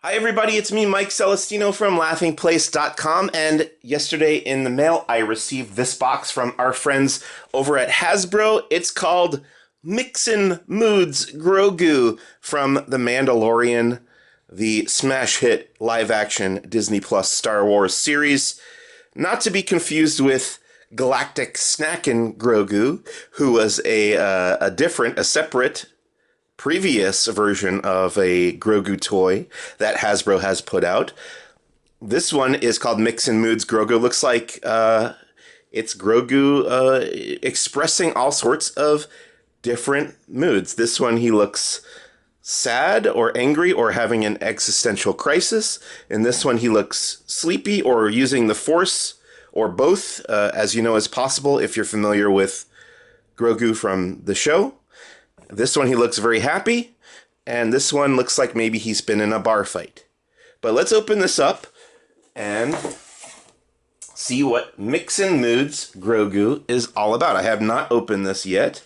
Hi everybody, it's me, Mike Celestino from laughingplace.com, and yesterday in the mail I received this box from our friends over at Hasbro. It's called Mixin Moods Grogu from The Mandalorian, the smash hit live-action Disney Plus Star Wars series. Not to be confused with Galactic Snackin' Grogu, who was a separate previous version of a Grogu toy that Hasbro has put out. This one is called Mixin Moods Grogu. Looks like it's Grogu expressing all sorts of different moods. This one, he looks sad or angry or having an existential crisis. In this one, he looks sleepy or using the Force, or both, as you know, is possible if you're familiar with Grogu from the show. This one, he looks very happy, and this one looks like maybe he's been in a bar fight. But let's open this up and see what Mixin Moods Grogu is all about. I have not opened this yet.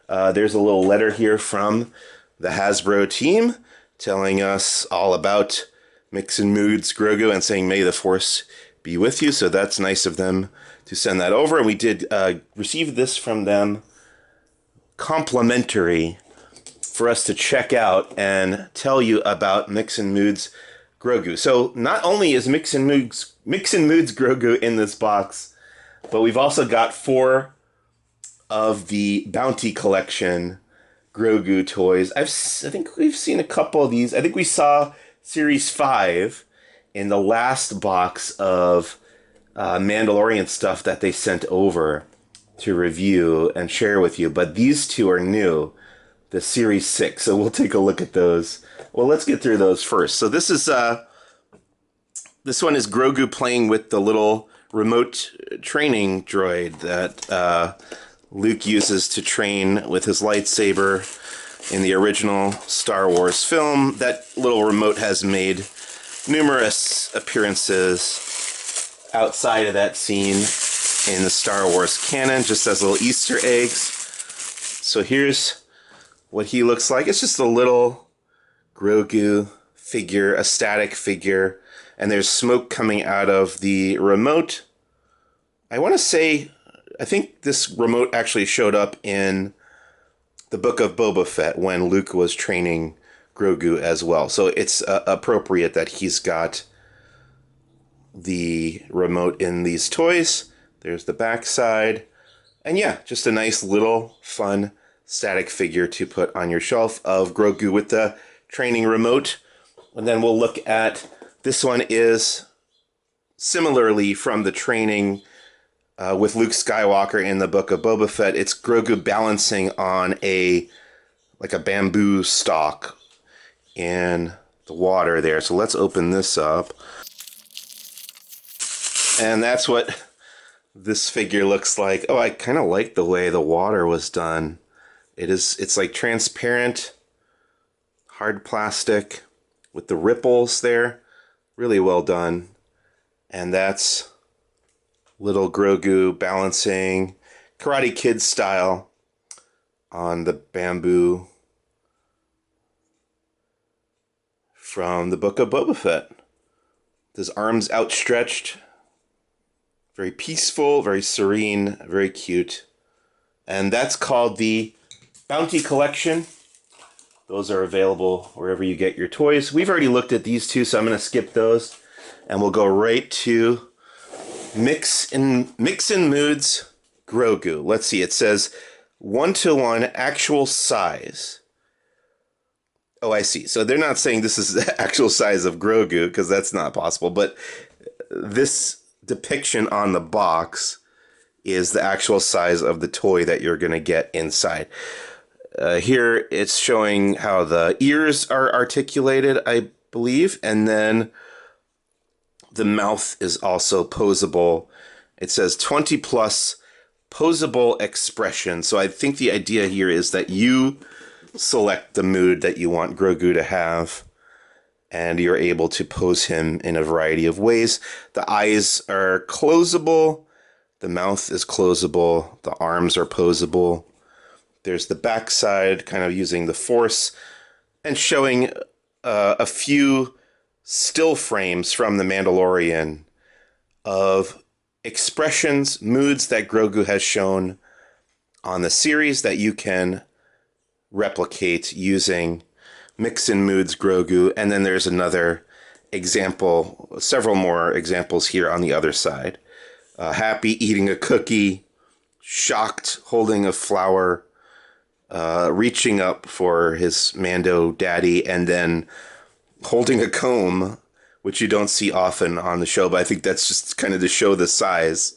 There's a little letter here from the Hasbro team telling us all about Mixin Moods Grogu and saying, "May the Force be with you." So that's nice of them to send that over. We did receive this from them complimentary for us to check out and tell you about Mixin Moods Grogu. So not only is Mixin Moods Grogu in this box, but we've also got 4 of the Bounty Collection Grogu toys. I think we've seen a couple of these. I think we saw Series 5 in the last box of Mandalorian stuff that they sent over to review and share with you, but these 2 are new, the Series 6, so we'll take a look at those. Well, let's get through those first. So this is this one is Grogu playing with the little remote training droid that Luke uses to train with his lightsaber in the original Star Wars film. That little remote has made numerous appearances outside of that scene in the Star Wars canon, just as little Easter eggs. So here's what he looks like. It's just a little Grogu figure, a static figure, and there's smoke coming out of the remote. I want to say, I think this remote actually showed up in the Book of Boba Fett when Luke was training Grogu as well. So it's appropriate that he's got the remote in these toys. There's the back side. And yeah, just a nice little fun static figure to put on your shelf of Grogu with the training remote. And then we'll look at, this one is similarly from the training with Luke Skywalker in the Book of Boba Fett. It's Grogu balancing on like a bamboo stalk in the water there. So let's open this up. And that's what this figure looks like. Oh, I kind of like the way the water was done. It's like transparent, hard plastic with the ripples there. Really well done. And that's little Grogu balancing Karate Kid style on the bamboo from the Book of Boba Fett. His arms outstretched. Very peaceful, very serene, very cute. And that's called the Bounty Collection. Those are available wherever you get your toys. We've already looked at these 2, so I'm going to skip those. And we'll go right to Mixin Moods Grogu. Let's see, it says 1-to-1 actual size. Oh, I see. So they're not saying this is the actual size of Grogu, because that's not possible. But this depiction on the box is the actual size of the toy that you're going to get inside. Here it's showing how the ears are articulated, I believe, and then the mouth is also posable. It says 20 plus posable expression. So I think the idea here is that you select the mood that you want Grogu to have, and you're able to pose him in a variety of ways. The eyes are closable, the mouth is closable, the arms are posable. There's the backside, kind of using the Force, and showing a few still frames from The Mandalorian of expressions, moods that Grogu has shown on the series that you can replicate using Mixin Moods Grogu. And then there's another example, several more examples here on the other side. Happy eating a cookie, shocked holding a flower, reaching up for his Mando daddy, and then holding a comb, which you don't see often on the show, but I think that's just kind of to show the size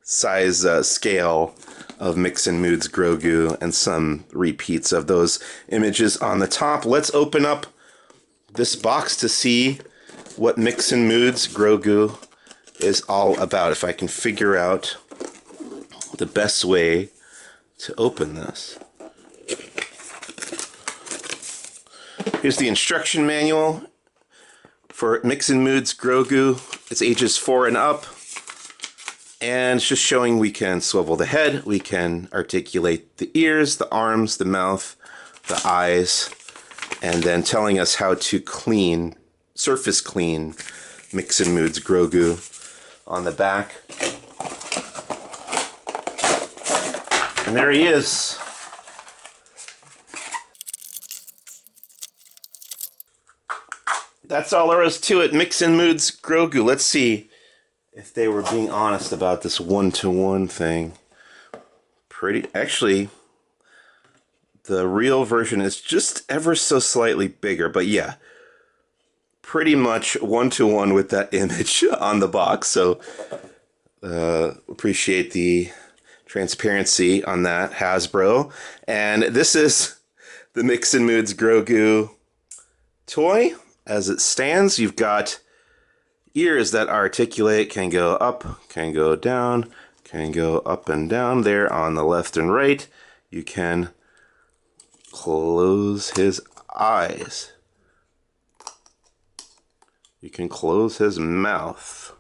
scale of Mixin Moods Grogu, and some repeats of those images on the top. Let's open up this box to see what Mixin Moods Grogu is all about. If I can figure out the best way to open this. Here's the instruction manual for Mixin Moods Grogu. It's ages 4 and up. And it's just showing we can swivel the head, we can articulate the ears, the arms, the mouth, the eyes, and then telling us how to clean, surface clean Mixin Moods Grogu on the back. And there he is. That's all there is to it. Mixin Moods Grogu. Let's see if they were being honest about this one-to-one thing. Actually, the real version is just ever so slightly bigger, but yeah, pretty much one-to-one with that image on the box. So appreciate the transparency on that, Hasbro. And this is the Mixin Moods Grogu toy. As it stands, you've got ears that articulate, can go up, can go down, can go up and down there on the left and right. You can close his eyes. You can close his mouth.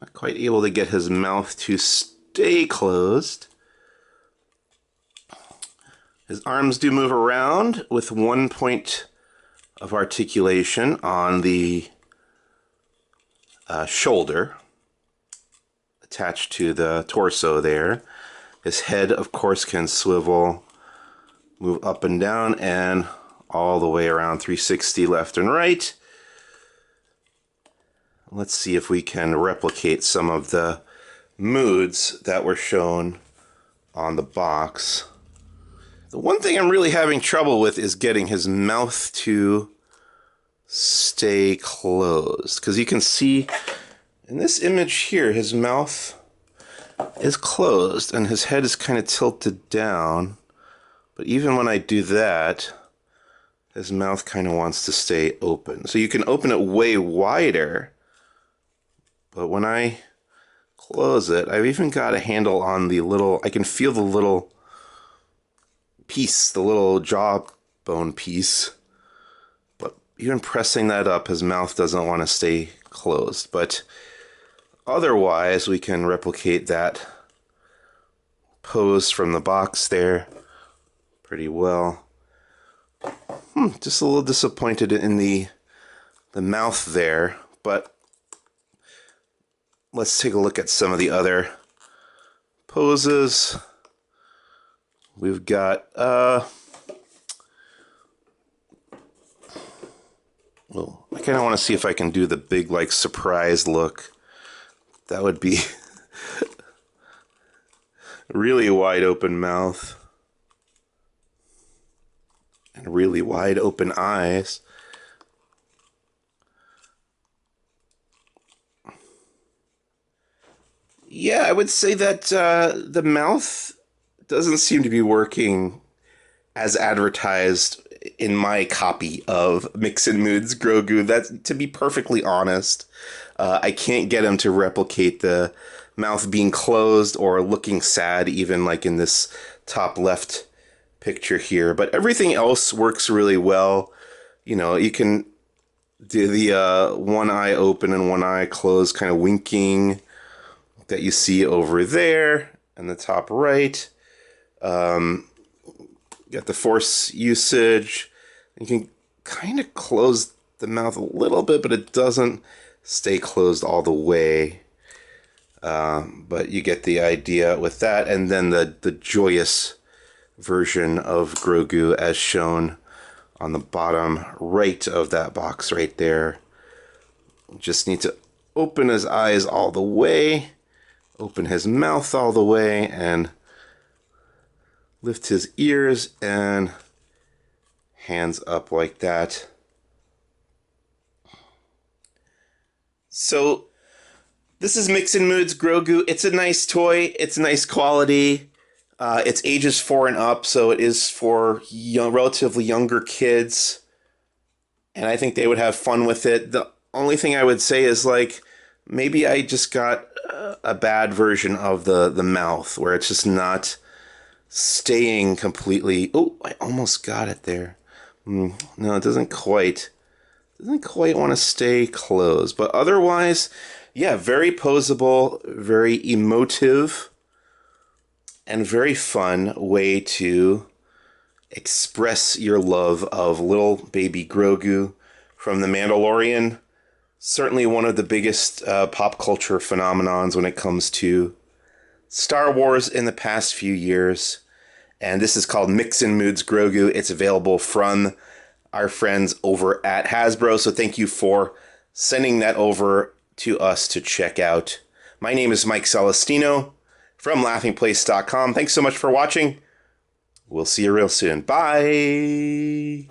Not quite able to get his mouth to stay closed. His arms do move around with 1 point of articulation on the shoulder attached to the torso there. His head, of course, can swivel, move up and down, and all the way around 360 left and right. Let's see if we can replicate some of the moods that were shown on the box. The one thing I'm really having trouble with is getting his mouth to stay closed. Because you can see in this image here, his mouth is closed and his head is kind of tilted down. But even when I do that, his mouth kind of wants to stay open. So you can open it way wider. But when I close it, I've even got a handle on the little, I can feel the little piece, the little jawbone piece, but even pressing that up, his mouth doesn't want to stay closed. But otherwise, we can replicate that pose from the box there pretty well. Just a little disappointed in the mouth there, but let's take a look at some of the other poses. We've got, well, I kind of want to see if I can do the big, like, surprise look. That would be really wide open mouth and really wide open eyes. Yeah, I would say that the mouth doesn't seem to be working as advertised in my copy of Mixin Moods Grogu. That, to be perfectly honest, I can't get him to replicate the mouth being closed or looking sad, even like in this top left picture here. But everything else works really well. You know, you can do the one eye open and one eye closed kind of winking that you see over there in the top right. Got the force usage. You can kind of close the mouth a little bit, but it doesn't stay closed all the way. But you get the idea with that. And then the joyous version of Grogu as shown on the bottom right of that box right there. Just need to open his eyes all the way, open his mouth all the way, and lift his ears and hands up like that. So this is Mixin Moods Grogu. It's a nice toy. It's nice quality. It's ages 4 and up, so it is for relatively younger kids. And I think they would have fun with it. The only thing I would say is, like, maybe I just got a bad version of the mouth, where it's just not staying completely... Oh, I almost got it there. No, it doesn't quite want to stay closed. But otherwise, yeah, very poseable, very emotive, and very fun way to express your love of little baby Grogu from the Mandalorian. Certainly one of the biggest pop culture phenomenons when it comes to Star Wars in the past few years. And this is called Mixin Moods Grogu. It's available from our friends over at Hasbro. So thank you for sending that over to us to check out. My name is Mike Celestino from laughingplace.com. Thanks so much for watching. We'll see you real soon. Bye.